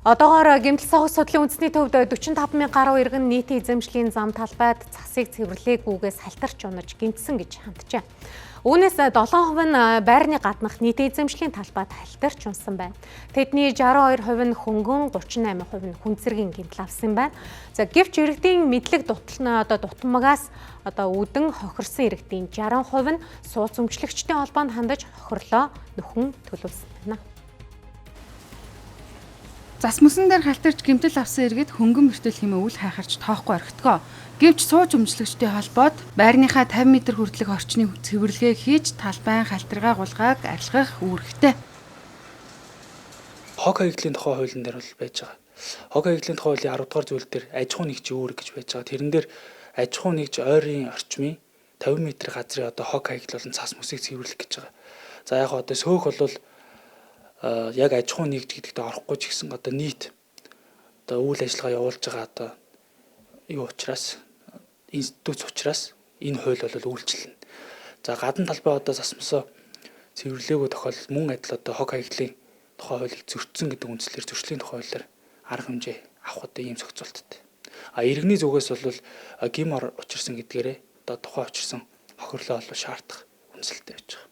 Одоогоор гэмтэл согос судлалын үндэсний төвд 45,000 гаруй иргэн нийтийн эзэмшлийн зам талбайд цасыг цэвэрлээгүйгээс халтарч унаж гэмтсэн гэж ханджээ. Үүнээс 7% нь байрны гаднах нийтийн эзэмшлийн талбайд халтарч унсан байна. Тэдний 62% нь хөнгөн, 38% нь хүн цэргийн гэмтэл авсан байна. За гэвч иргэдийн мэдлэг дутмагаас үдэн хохирсон иргэдийн 60% нь сууц өмчлөгчдийн холбоонд хандаж хохирлоо нөхөн төлөвлөсөн байна. Зас мөсөн дээр халтарч гэмтэл авсан иргэд хөнгөн бэртэл хэмээн үл хайхарч тоохгүй орхитгоо. Гэвч сууж өмчлөгчдийн холбоод байрныхаа 50 м хүртэлх орчны цэвэрлэгээ хийж талбайн халтаргаа гулгааг арилгах үүрэгтэй. Хог хаягдлын тухай хуулийн дээр бол байж байгаа. Хог хаягдлын тухай хуулийн 10 дугаар зүйл дээр аж ахуй нэгж үүрэг гэж байж байгаа. Тэрэн дээр аж ахуй нэгж ойрын орчмын 50 м газрын хог хаягдл болон цас мөсийг цэвэрлэх гэж байгаа. За яг сөөх бол яг аж ахуй нэгж гэдэгт орохгүй ч гэсэн нийт үйл ажиллагаа явуулж байгаа юу учраас институт учраас энэ хууль бол үйлчлэнэ. За гадна талбай засмосоо цэвэрлээгөө тохиолдолд мөн адил хог хаягдлын тухай хуулийг зөрчсөн гэдэг үндслээр зөрчлийн тухай хуулиар арга хэмжээ авах ийм зохицуулттай. Иргэний зүгээс бол гим учирсан гэдгээрээ тухай учирсан хохирлоо шаардах үндсэлтэй байж байгаа.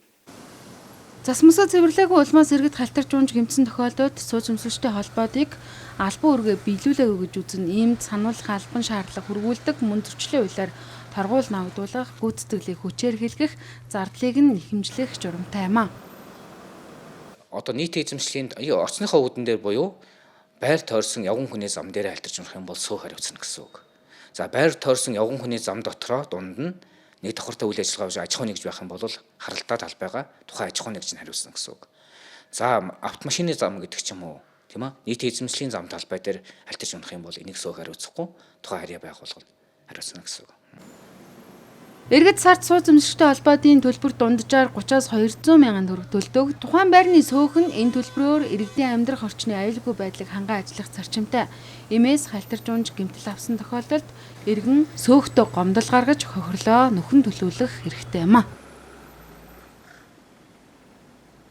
Зас мөсөө цэвэрлээгөө улмаас иргэд халтарч унж гэмтсэн тохиолдолд сууц өмсөлттэй холбоодыг албан үүргээ биелүүлээгүй гэж үзэн иймд сануулах албан шаардлага хөрвүүлдэг мөн зөрчлийн хуулиар торгуул ногдуулах, гүйцэтгэлийг хүчээр хэлгэх, зардлыг нь нэхэмжлэх журамтай юм а. Нийт эзэмшлийн орчныхоо үүдэн дээр буюу байр тойрсон явган хүний зам дээр халтарч унах юм бол суух хариуцна гэсэн үг. За байр тойрсон явган хүний зам дотроо дунд нь нэг давхартай үйл ажиллагаа аж ахуй нэгж байх юм бол харалтаа талбайгаа тухайн аж ахуй нэгж нь хариуцна гэсэн үг. За автомашины зам гэдэг ч юм уу, тийм ээ? Нийт эзэмшлийн зам талбай дээр халтарч унах юм бол энийг суух хариуцахгүй тухайн харьяа байгууллагад хариуцна гэсэн үг. Иргэд сард сууц өмсөлттэй холбоодын төлбөр дунджаар 30-аас 200 мянган төгрөг төлдөг. Тухайн байрны сөөх нь энэ төлбөрөөр иргэдийн амьдрах орчны аюулгүй байдлыг ханган ажиллах зарчимтай. Иймээс халтарч унж гэмтэл авсан тохиолдолд иргэн сөөхтөө гомдол гаргаж хохирлоо нөхөн төлөвлөх хэрэгтэй юм а.